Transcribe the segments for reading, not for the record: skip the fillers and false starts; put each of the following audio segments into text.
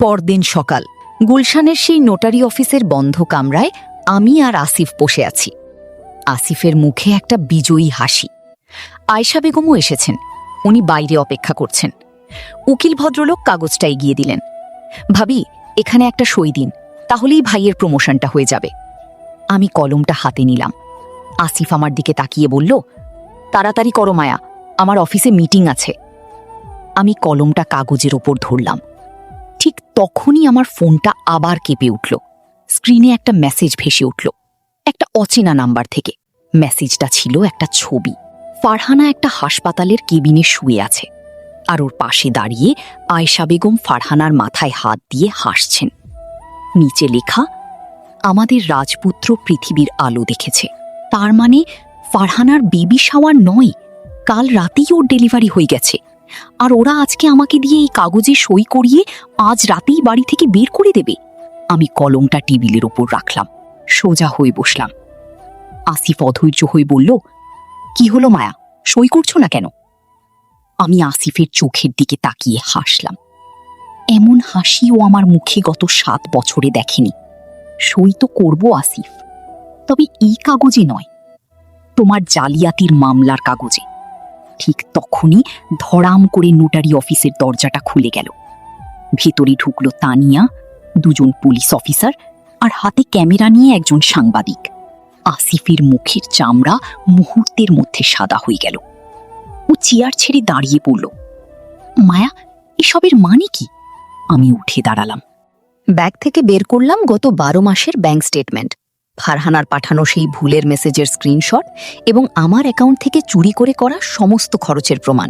পরদিন সকাল, গুলশানের সেই নোটারি অফিসের বন্ধ কামরায় আমি আর আসিফ বসে আছি। আসিফের মুখে একটা বিজয়ী হাসি। আয়েশা বেগমও এসেছেন, উনি বাইরে অপেক্ষা করছেন। উকিল ভদ্রলোক কাগজটা এগিয়ে দিলেন। ভাবি, এখানে একটা সই দিন, তাহলেই ভাইয়ের প্রমোশনটা হয়ে যাবে। আমি কলমটা হাতে নিলাম। আসিফ আমার দিকে তাকিয়ে বলল, তাড়াতাড়ি করো মায়া, আমার অফিসে মিটিং আছে। আমি কলমটা কাগজের ওপর ধরলাম। ঠিক তখনই আমার ফোনটা আবার কেঁপে উঠল। স্ক্রিনে একটা মেসেজ ভেসে উঠল, একটা অচেনা নাম্বার থেকে। মেসেজটা ছিল একটা ছবি। ফারহানা একটা হাসপাতালের কেবিনে শুয়ে আছে, আর ওর পাশে দাঁড়িয়ে আয়েশা বেগম ফারহানার মাথায় হাত দিয়ে হাসছেন। নিচে লেখা, আমাদের রাজপুত্র পৃথিবীর আলো দেখেছে। তার মানে ফারহানার বেবি শাওয়ার নয়, কাল রাতেই ওর ডেলিভারি হয়ে গেছে। আর ওরা আজকে আমাকে দিয়ে এই কাগজে সই করিয়ে আজ রাতেই বাড়ি থেকে বের করে দেবে। আমি কলমটা টেবিলের ওপর রাখলাম, সোজা হয়ে বসলাম। আসিফ অধৈর্য হয়ে বলল, কি হলো মায়া, সই করছো না কেন? আমি আসিফের চোখের দিকে তাকিয়ে হাসলাম। এমন হাসি ও আমার মুখে গত 7 বছরে দেখেনি। সই তো করবো আসিফ, তবে এই কাগজে নয়, তোমার জালিয়াতির মামলার কাগজে। ঠিক তখনই ধড়াম করে নোটারি অফিসের দরজাটা খুলে গেল। ভেতরে ঢুকলো তানিয়া, 2জন পুলিশ অফিসার, আর হাতে ক্যামেরা নিয়ে একজন সাংবাদিক। আসিফের মুখের চামড়া মুহূর্তের মধ্যে সাদা হয়ে গেল। ও চেয়ার ছেড়ে দাঁড়িয়ে পড়ল। মায়া, এসবের মানে কি? আমি উঠে দাঁড়ালাম। ব্যাগ থেকে বের করলাম গত 12 মাসের ব্যাংক স্টেটমেন্ট, ফারহানার পাঠানো সেই ভুলের মেসেজের স্ক্রিনশট এবং আমার অ্যাকাউন্ট থেকে চুরি করে করা সমস্ত খরচের প্রমাণ।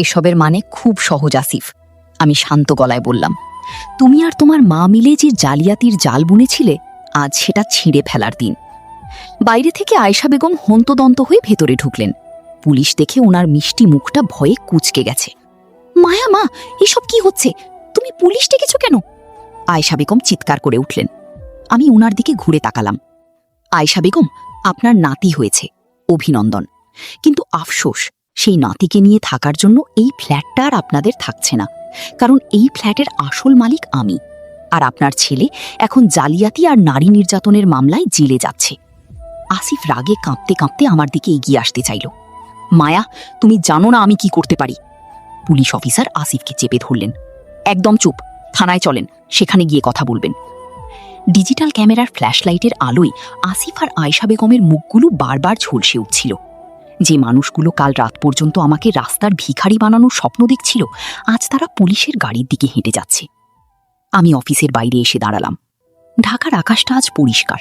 এসবের মানে খুব সহজ আসিফ, আমি শান্ত গলায় বললাম। তুমি আর তোমার মা মিলে যে জালিয়াতির জাল বুনেছিলে, আজ সেটা ছিঁড়ে ফেলার দিন। বাইরে থেকে আয়েশা বেগম হন্তদন্ত হয়ে ভেতরে ঢুকলেন। পুলিশ দেখে ওনার মিষ্টি মুখটা ভয়ে কুঁচকে গেছে। মায়া মা, এসব কি হচ্ছে? তুমি পুলিশ ডেকেছো কেন? আয়েশা বেগম চিৎকার করে উঠলেন। আমি উনার দিকে ঘুরে তাকালাম। আয়েশা বেগম, আপনার নাতি হয়েছে, অভিনন্দন। কিন্তু আফসোস, সেই নাতিকে নিয়ে থাকার জন্য এই ফ্ল্যাটটা আর আপনাদের থাকছে না, কারণ এই ফ্ল্যাটের আসল মালিক আমি। আর আপনার ছেলে এখন জালিয়াতি আর নারী নির্যাতনের মামলায় জেলে যাচ্ছে। আসিফ রাগে কাঁপতে কাঁপতে আমার দিকে এগিয়ে আসতে চাইল। মায়া, তুমি জানো না আমি কি করতে পারি। পুলিশ অফিসার আসিফকে চেপে ধরলেন। একদম চুপ, থানায় চলেন, সেখানে গিয়ে কথা বলবেন। ডিজিটাল ক্যামেরার ফ্ল্যাশলাইটের আলোয় আসিফ আর আয়েশা বেগমের মুখগুলো বারবার ঝলসে উঠছিল। যে মানুষগুলো কাল রাত পর্যন্ত আমাকে রাস্তার ভিখারি বানানোর স্বপ্ন দেখছিল, আজ তারা পুলিশের গাড়ির দিকে হেঁটে যাচ্ছে। আমি অফিসের বাইরে এসে দাঁড়ালাম। ঢাকার আকাশটা আজ পরিষ্কার,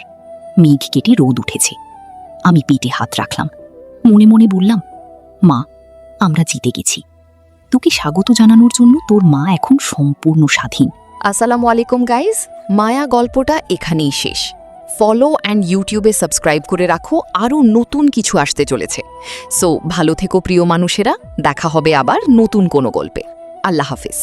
মেঘ কেটে রোদ উঠেছে। আমি পেটে হাত রাখলাম, মনে মনে বললাম, মা, আমরা জিতে গেছি। তোকে স্বাগত জানানোর জন্য তোর মা এখন সম্পূর্ণ স্বাধীন। আসসালামু আলাইকুম গাইজ, মায়া গল্পটা এখানেই শেষ। ফলো অ্যান্ড ইউটিউবে সাবস্ক্রাইব করে রাখো, আরও নতুন কিছু আসতে চলেছে। সো ভালো থেকো প্রিয় মানুষেরা, দেখা হবে আবার নতুন কোনো গল্পে। আল্লাহ হাফিজ।